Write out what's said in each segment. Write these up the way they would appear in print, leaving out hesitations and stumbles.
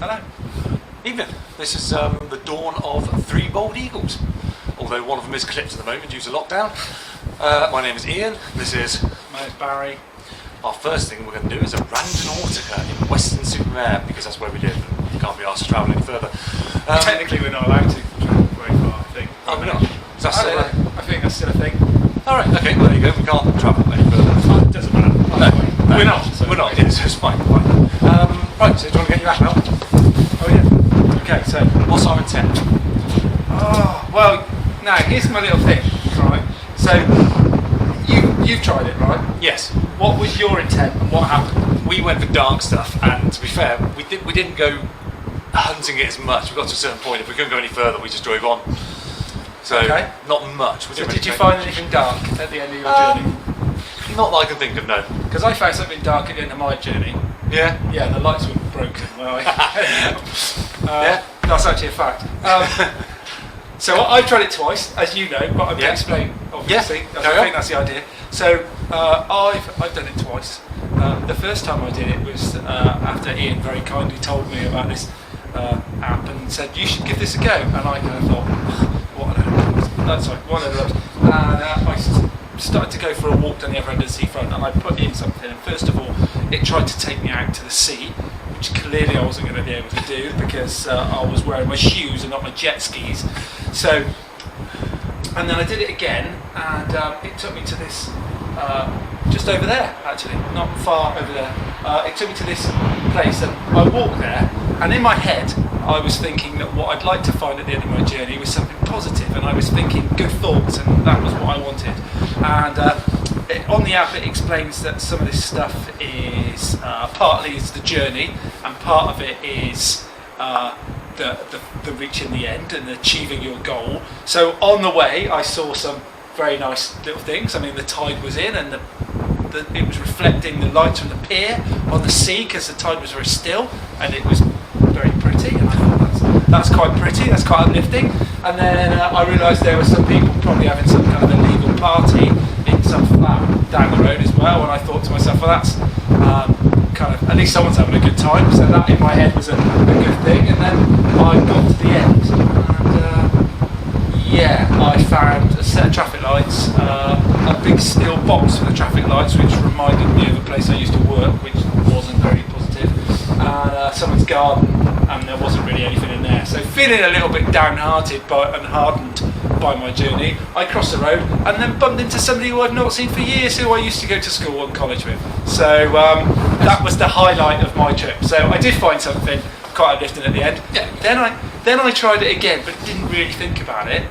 Hello. Evening. This is the dawn of 3 bald eagles, although one of them is clipped at the moment due to lockdown. My name is Ian. This is... My name's Barry. Our first thing we're going to do is a Randonautica in Weston-super-Mare, because that's where we live and we can't be asked to travel any further. Technically we're not allowed to travel very far, I think. Oh, we're not? Is that still I think that's still a thing. Alright, okay, well there you go, we can't travel any further. It doesn't matter. No, we're not. So we're not, yes, it's fine. Right, so do you want to get your app out? Oh yeah. Okay, so What's our intent? oh well now here's my little thing, right? So you've tried it, right? Yes. What was your intent and what happened? We went for dark stuff, and to be fair, we didn't go hunting it as much. We got to a certain point, if we couldn't go any further we just drove on. So Okay. not much. We So didn't did you really find anything dark at the end of your journey? Not that I can think of, no. Because I found something dark at the end of my journey. Yeah? Yeah, the lights were broken. Well, Yeah? That's actually a fact. So I've tried it twice, as you know, but I'm going to explain, obviously. Yeah. I think that's the idea. So I've done it twice. The first time I did it was after Ian very kindly told me about this app and said, you should give this a go. And I kind of thought, what a load of rubbish. Sorry, what a load of rubbish. And I started to go for a walk down the other end of the seafront, and I put in something, and first of all it tried to take me out to the sea, which clearly I wasn't going to be able to do because I was wearing my shoes and not my jet skis. So, and then I did it again, and it took me to this just over there, actually, not far over there. It took me to this place, and I walked there, and in my head I was thinking that what I'd like to find at the end of my journey was something positive, and I was thinking good thoughts, and that was what I wanted. And on the app it explains that some of this stuff is partly is the journey, and part of it is the reaching the end and achieving your goal. So on the way I saw some very nice little things. I mean, the tide was in, and it was reflecting the lights from the pier on the sea because the tide was very still, and it was very pretty, and I thought that's quite pretty, that's quite uplifting. And then I realised there were some people probably having some kind of illegal party in some flat down the road as well, and I thought to myself, well, that's kind of, at least someone's having a good time, so that in my head was a good thing. And then I got to the end, and yeah, I found a set of traffic lights, a big steel box for the traffic lights, which reminded me of a place I used to work, which wasn't very positive, and someone's garden, and there wasn't really anything in there. So feeling a little bit downhearted and hardened by my journey, I crossed the road and then bumped into somebody who I've not seen for years, who I used to go to school and college with. So that was the highlight of my trip. So I did find something quite uplifting at the end. Yeah. Then I tried it again, but didn't really think about it,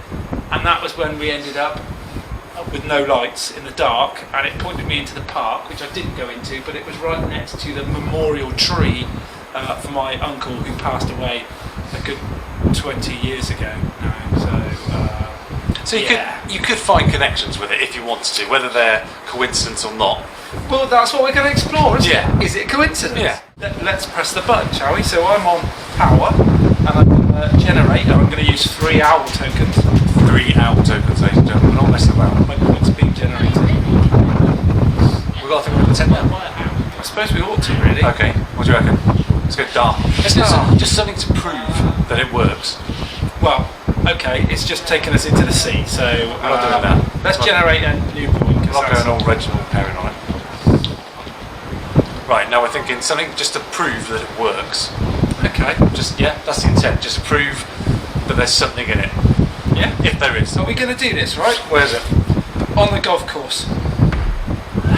and that was when we ended up with no lights in the dark, and it pointed me into the park, which I didn't go into, but it was right next to the memorial tree for my uncle who passed away a good 20 years ago now. So you could find connections with it if you wanted to, whether they're coincidence or not. Well, that's what we're going to explore, isn't Yeah. it? Is it coincidence? Yeah. Let's press the button, shall we? So I'm on power, and I'm going to generate, and I'm going to use 3 owl tokens. 3 owl tokens, ladies and gentlemen, we're not messing about. My points being generated. We've got to think of a tent now. I suppose we ought to, really. Okay, what do you reckon? Let's go dark. Let's do just something to prove that it works. Well, okay, it's just taken us into the sea, so We're not doing that. let's generate a new point. I'm not going all Reginald Perrin on it. Right, now we're thinking something just to prove that it works. Okay. Yeah, that's the intent, just to prove that there's something in it. Yeah? If there is. Are we going to do this, right? Where is it? On the golf course.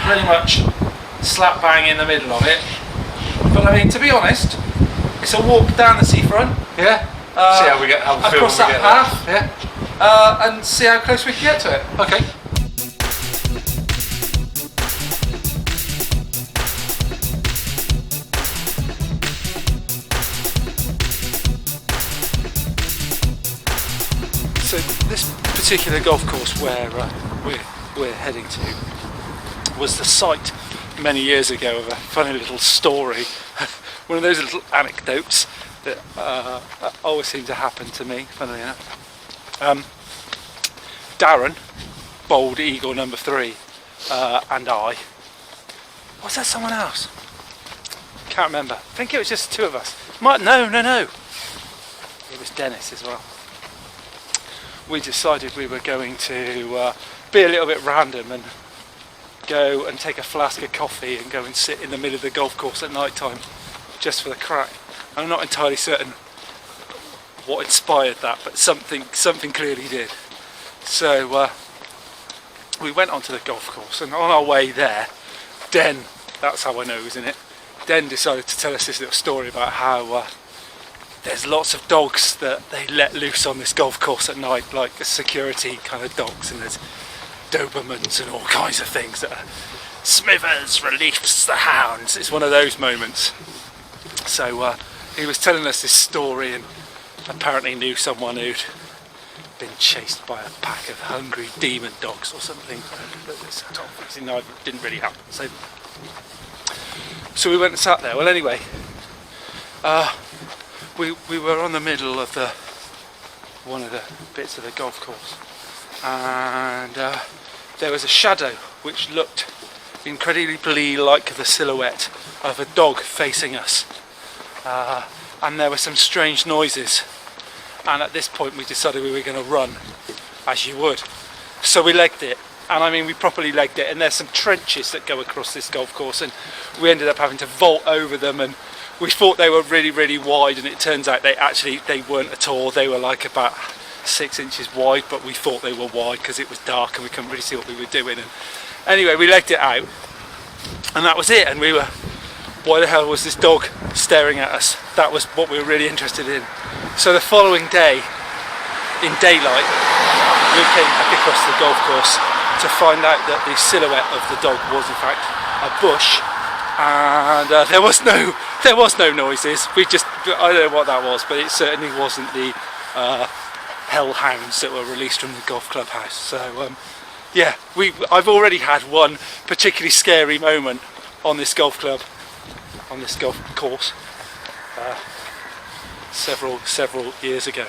Pretty much slap bang in the middle of it. But I mean, to be honest, it's a walk down the seafront. Yeah? See how we get, how we feel across when we that get path. there. Yeah? And see how close we can get to it. Okay. So this particular golf course where we're heading to was the site many years ago of a funny little story, one of those little anecdotes that always seem to happen to me, funnily enough. Darren, bald eagle number 3, and I. Was that someone else? Can't remember. I think it was just two of us. No. It was Dennis as well. We decided we were going to be a little bit random and go and take a flask of coffee and go and sit in the middle of the golf course at night time just for the crack. I'm not entirely certain what inspired that, but something clearly did. So we went onto the golf course, and on our way there, Den, that's how I know he was in it, Den decided to tell us this little story about how there's lots of dogs that they let loose on this golf course at night, like security kind of dogs, and there's Dobermans and all kinds of things that are Smithers release the hounds. It's one of those moments. So he was telling us this story, and apparently knew someone who'd been chased by a pack of hungry demon dogs or something. But this obviously didn't really happen. So we went and sat there. Well, anyway, we were on the middle of one of the bits of the golf course, and there was a shadow which looked incredibly like the silhouette of a dog facing us, and there were some strange noises, and at this point we decided we were going to run, as you would. So we legged it, and I mean we properly legged it, and there's some trenches that go across this golf course, and we ended up having to vault over them, and we thought they were really wide, and it turns out they weren't at all. They were like about 6 inches wide, but we thought they were wide because it was dark and we couldn't really see what we were doing. And anyway, we legged it out, and that was it. And we were, why the hell was this dog staring at us? That was what we were really interested in. So the following day, in daylight, we came back across the golf course to find out that the silhouette of the dog was in fact a bush, and there was no noises. I don't know what that was, but it certainly wasn't the hellhounds that were released from the golf club house. So yeah, I've already had one particularly scary moment on this golf course several years ago.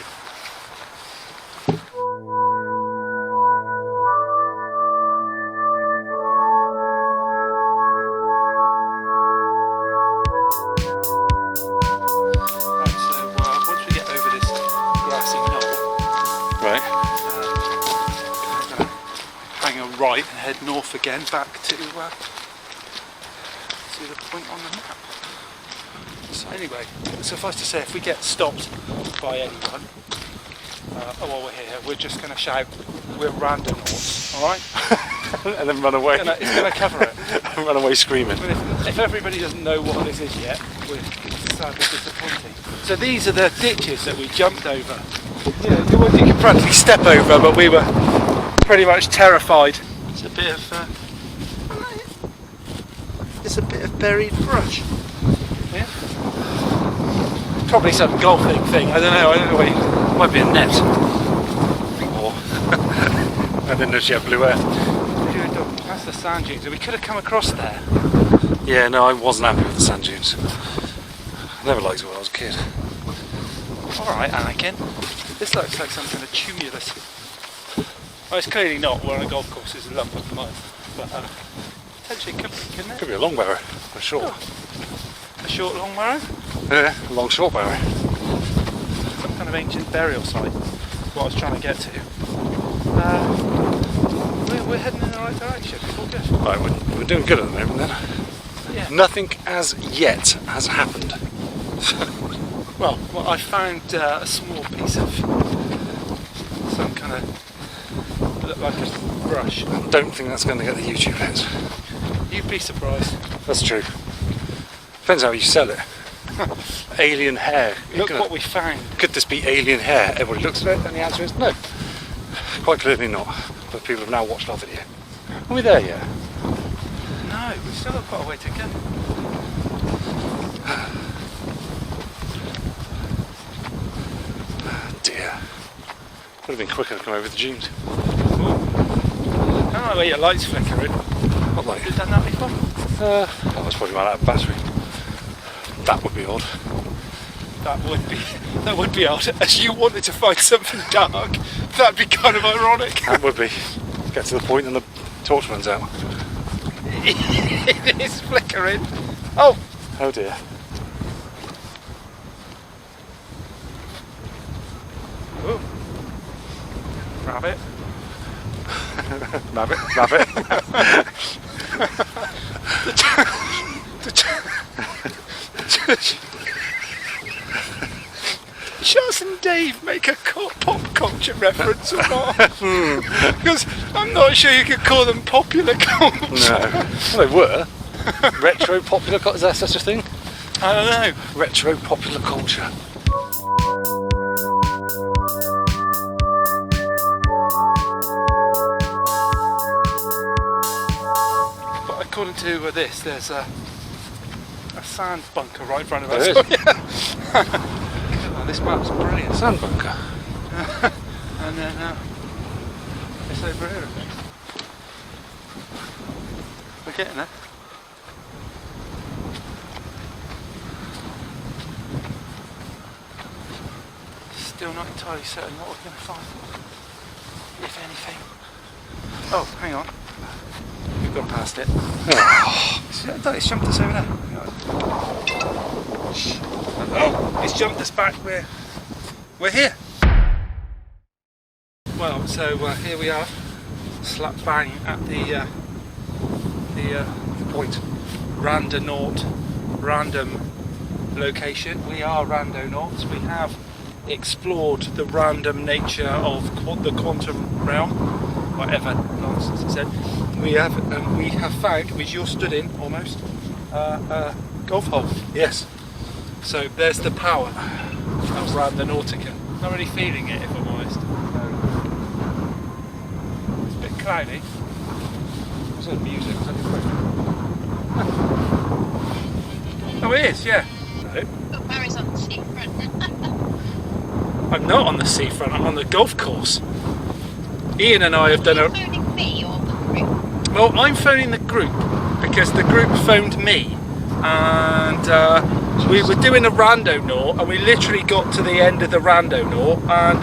Right, and head north again back to the point on the map. So anyway, suffice to say, if we get stopped by anyone while we're here, we're just going to shout, "We're Randonauts," all right? And then run away. It's going to cover it. And run away screaming. But if everybody doesn't know what this is yet, we're sadly disappointing. So these are the ditches that we jumped over. You know, the ones you can practically step over, but we were pretty much terrified. It's a bit of buried brush. Yeah. Probably some golfing thing. I don't know. It might be a net. Or I didn't know she had blue hair. That's the sand dunes. We could have come across there. Yeah, no, I wasn't happy with the sand dunes. I never liked it when I was a kid. Alright, Anakin. This looks like some kind of tumulus. Well, it's clearly not. We're on a golf course. It's a lump of mud. But potentially it could be, couldn't it? Could be a long barrow. A short. Oh. A short, long barrow? Yeah, a long, short barrow. Some kind of ancient burial site. What I was trying to get to. We're heading in the right direction. It's all good. Right, we're doing good at the moment then. Yeah. Nothing as yet has happened. Well, I found a small piece of some kind of look like a brush. I don't think that's going to get the YouTube hits. You'd be surprised. That's true. Depends how you sell it. Alien hair. Look what we found. Could this be alien hair? Everybody looks at it and the answer is no. Quite clearly not. But people have now watched our video. Are we there yet? No, we've still got quite a way to go. Dear. Would have been quicker to come over the dunes. I don't know where your light's flickering. What light? Have you done that before? That was probably run out of battery. That would be odd. That would be odd. As you wanted to find something dark, that'd be kind of ironic. That would be. Get to the point and the torch runs out. It is flickering. Oh! Oh dear. Ooh. Rabbit. Rabbit. Charles and Dave make a pop culture reference or not? Because I'm not sure you could call them popular culture. No. Well, they were. Retro popular culture, is that such a thing? I don't know. Retro popular culture. But according to this, there's a sand bunker right in front of us. There is. Oh, this map's brilliant. Sand bunker. And then it's over here, I think. We're getting there. Still not entirely certain what we're going to find, if anything. Oh, hang on. We've gone past it. It's jumped us over there. Oh, it's jumped us back. We're here. Well, so here we are, slap bang at the Point. random location. We are randonauts. We have explored the random nature of the quantum realm, whatever nonsense it said. We have found, which you're stood in almost, a golf hole. Yes. So there's the power of Randonautica. Not really feeling it, if I'm honest. It's a bit cloudy. What's that music? Is that your phone? Oh, it is, yeah. But Mary's on the seafront. I'm not on the seafront, I'm on the golf course. Ian and I have done Are a... you phoning me or the group? Well, I'm phoning the group because the group phoned me, and we were doing a randonaut, and we literally got to the end of the randonaut, and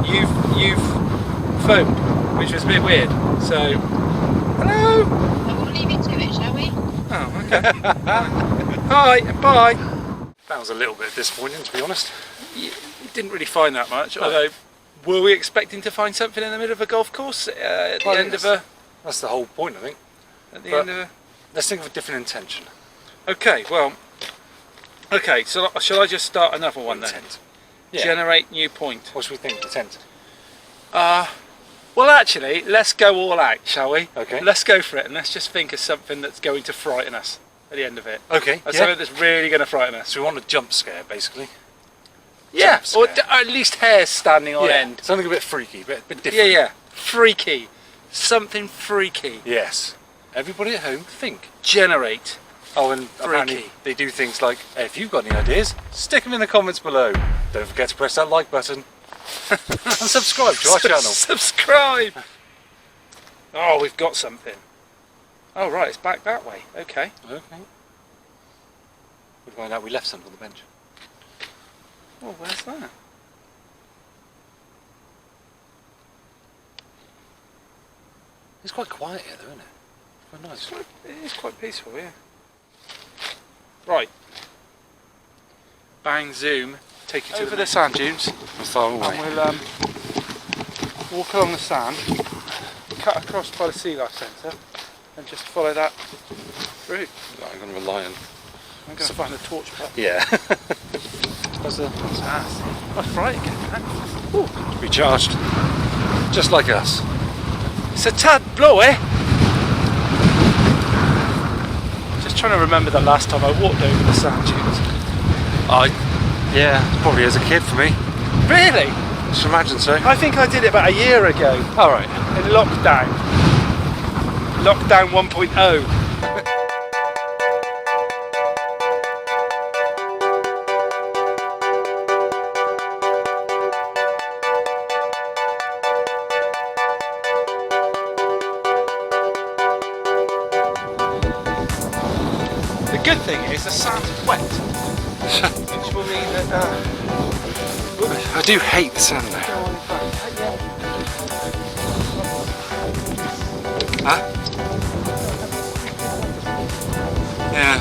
you've phoned, which was a bit weird. So, hello. So we'll leave it to it, shall we? Oh, okay. Hi, bye. That was a little bit disappointing, to be honest. You didn't really find that much, although were we expecting to find something in the middle of a golf course at the end of a... That's the whole point, I think. At the But end of a... let's think of a different intention. Okay, well... Okay, so shall I just start another one then? Intent. Yeah. Generate new point. What should we think? Intent. Well, actually, let's go all out, shall we? Okay. Let's go for it, and let's just think of something that's going to frighten us at the end of it. Okay. Or Yeah. something that's really going to frighten us. So we want a jump scare, basically. Yeah, Jump or scare. at least hairs standing on Yeah. end. Something a bit freaky, bit Yeah, different. yeah. Freaky. Something freaky. Yes. Everybody at home, think. Generate. Oh, and apparently Freaky. they do things like, hey, if you've got any ideas, stick them in the comments below. Don't forget to press that like button. And subscribe to our channel. Subscribe. Oh, we've got something. Oh, right, it's back that way. Okay. Okay. We find out we left something on the bench. Oh, where's that? It's quite quiet here, though, isn't it? Quite nice. It is quite peaceful, yeah. Right. Bang, zoom. Take you to over the sand dunes. We're far away. And we'll walk along the sand, cut across by the sea life centre, and just follow that route. I'm going to rely on. I'm going to find the torch pot. Yeah. What's that? That's bright again, man. Ooh. Recharged. Just like us. It's a tad blowy. Just trying to remember the last time I walked over the sand dunes. Yeah, probably as a kid for me. Really? Just imagine so. I think I did it about a year ago. Alright. In lockdown. Lockdown 1.0. The good thing is the sand's wet, which will mean that I do hate the sand though. Huh? Yeah.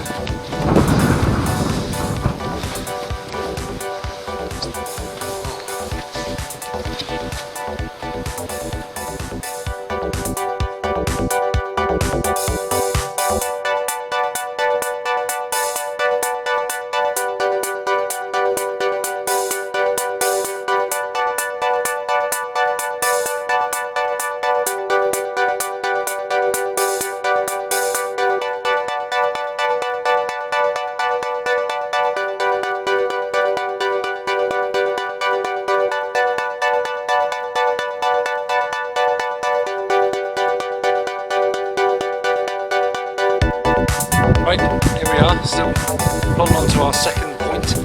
Right, here we are, still plodding on to our second point.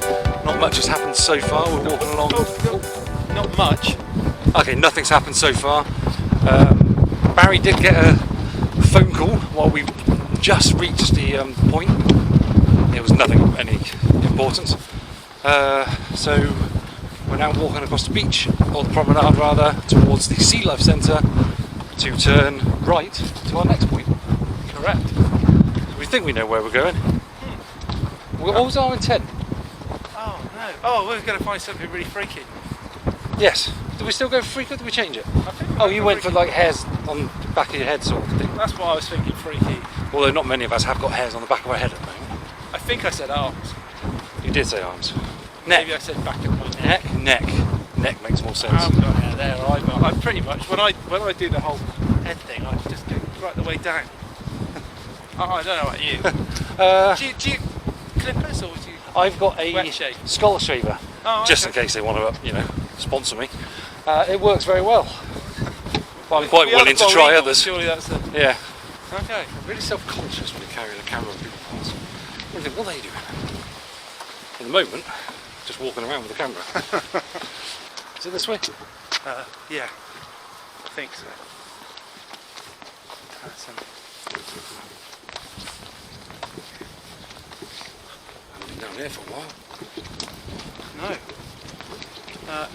Not much has happened so far, we're walking along. Not much. Okay, nothing's happened so far. Barry did get a phone call while we just reached the point. It was nothing of any importance. So we're now walking across the beach, or the promenade rather, towards the Sea Life Centre to turn right to our next point. Correct. We think we know where we're going. What was our intent? Oh no. Oh, we're going to find something really freaky. Yes. Did we still go freaky or did we change it? I think Oh, you went for like hairs on the back of your head sort of thing. That's what I was thinking, freaky. Although not many of us have got hairs on the back of our head at the moment. I think I said arms. You did say arms. Maybe I said back of my neck. Neck makes more I sense. haven't got hair there either. I'm pretty much, when I do the whole head thing, I just go right the way down. Oh, I don't know about you. Do you clippers or do you... I've got a Wet shave. skull shaver, Oh, just in case they want to, sponsor me. It works very well. But I'm quite The willing to other try Eagle, others. Surely that's the... Yeah. Okay. I'm really self-conscious when you carry the camera on people pass. I think, what are they doing? At the moment, just walking around with the camera. Is it this way? Yeah. I think so. I've been down here for a while. No.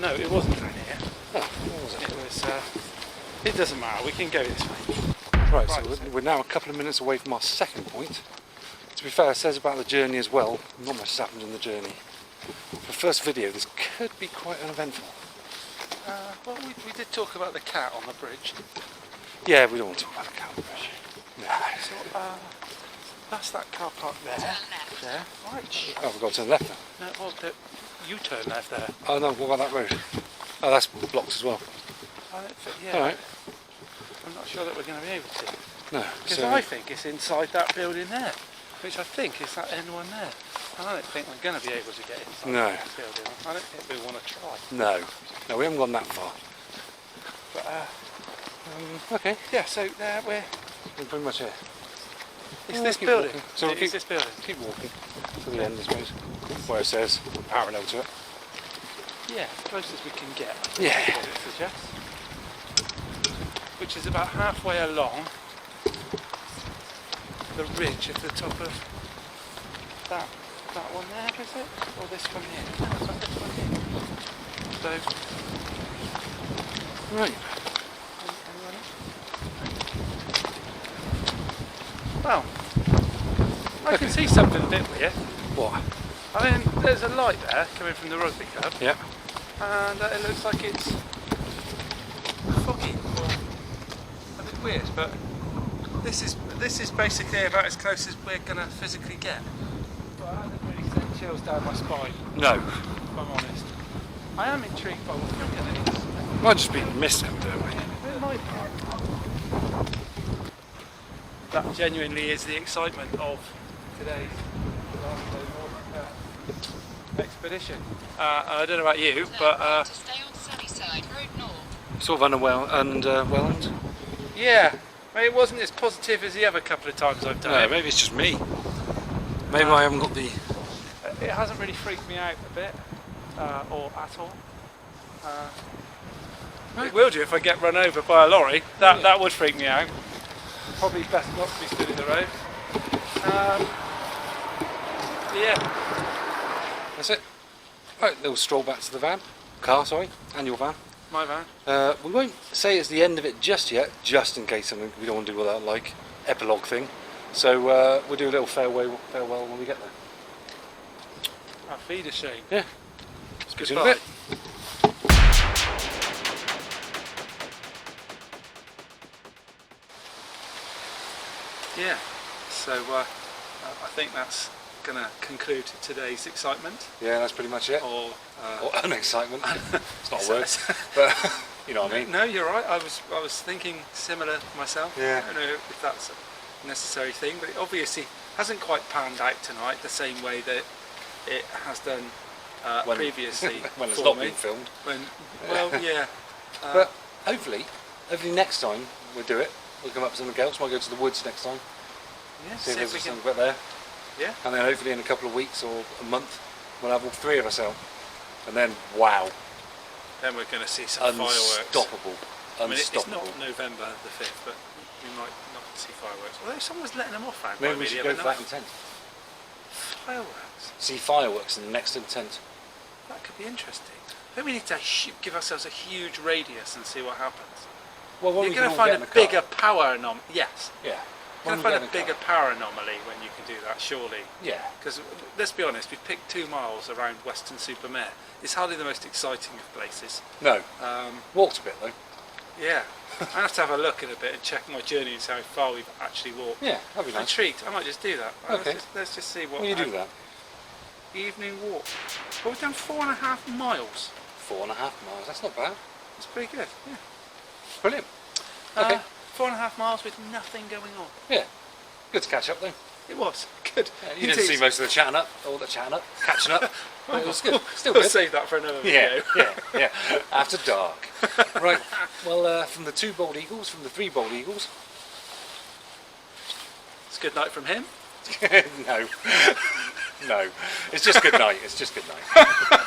No, it wasn't down here. Oh, what was it? It was... it doesn't matter, we can go this way. Right, so we're now a couple of minutes away from our second point. To be fair, it says about the journey as well. Not much has happened in the journey. For the first video, this could be quite uneventful. Well, we did talk about the cat on the bridge. Yeah, we don't want to talk about the cat on the bridge. No. So, that's that car park there. Turn left. There. Right. Oh, we've got to turn left now. No, well, you turn left there. Oh no, what about that road? Oh, that's blocked as well. I don't think, yeah. Alright. I'm not sure that we're going to be able to. No. Because So I think it's inside that building there, which I think is that end one there. I don't think we're going to be able to get inside No. that building. I don't think we want to try. No. No, we haven't gone that far. But, Okay. yeah, so there we're... We're pretty much here. It's Oh, this keep building. walking. So It's this building. Keep walking to the end, I suppose. Where it says parallel to it. Yeah, as close as we can get. Yeah. That's what it suggests. Which is about halfway along the ridge at the top of that one there, is it? Or this one here? No, it's not this one here. So, Right. well, I can see something a bit weird. What? I mean, there's a light there coming from the rugby club, Yeah. and it looks like it's foggy or a bit weird. But this is basically about as close as we're gonna physically get. But I haven't really sent chills down my spine, No. if I'm honest. I am intrigued by what you're getting. Might just be missed out there, mate. It might be. That genuinely is the excitement of today's expedition. I don't know about you, but To stay on sunny side, road north. Sort of underwhelmed. yeah, I mean, it wasn't as positive as the other couple of times I've done No, it. maybe it's just me. Maybe I haven't got the... It hasn't really freaked me out a bit, or at all. It will do if I get run over by a lorry. That would freak me out. Probably best not to be stood in the road. Yeah. That's it. Right, little stroll back to the van. Car, sorry. And your van. My van. We won't say it's the end of it just yet, just in case something we don't want to do with that, like, epilogue thing. So we'll do a little farewell when we get there. Auf Wiedersehen. Yeah. Speak to you in a Goodbye. bit. Yeah, so I think that's going to conclude today's excitement. Yeah, that's pretty much it. Or unexcitement. It's not a word, but you know what I mean. No, you're right. I was thinking similar myself. Yeah. I don't know if that's a necessary thing, but it obviously hasn't quite panned out tonight the same way that it has done previously. When it's for not me. being filmed. Well, yeah. But hopefully next time we'll do it. We'll come up with something else. Might go to the woods next time. Yeah, See if see there's if we can something back there. Yeah. And then hopefully in a couple of weeks or a month, we'll have all 3 of us out. And then, wow, Then we're going to see some fireworks. unstoppable. I mean, it's Unstoppable. not November the 5th, but we might not see fireworks. Although someone's letting them off around Maybe by we me should the go other for that night. intent. Fireworks? See fireworks in the next intent. That could be interesting. I think we need to give ourselves a huge radius and see what happens. Well, when You're we going can to all find get a in the car. bigger power anomaly. Yes. Yeah. You're When going we to find get a in the bigger car. power anomaly when you can do that, surely. Yeah. Because let's be honest, we picked 2 miles around Weston-super-Mare. It's hardly the most exciting of places. No. Walked a bit though. Yeah. I have to have a look in a bit and check my journey and see how far we've actually walked. Yeah, that'd be I'm nice. intrigued. I might just do that. Okay. Let's just see what. Will you do that? Evening walk. Well, we've done 4.5 miles. 4.5 miles. That's not bad. It's pretty good. Yeah. Brilliant. Okay. 4.5 miles with nothing going on. Yeah. Good to catch up though. It was good. Yeah, you didn't see most of the chatting up, all the chatting up, catching up. But it was good. Still We'll good. save that for another Yeah, video. yeah. After dark. Right. Well, from the 2 bald eagles, from the 3 bald eagles. It's good night from him. No. No. It's just good night. It's just good night.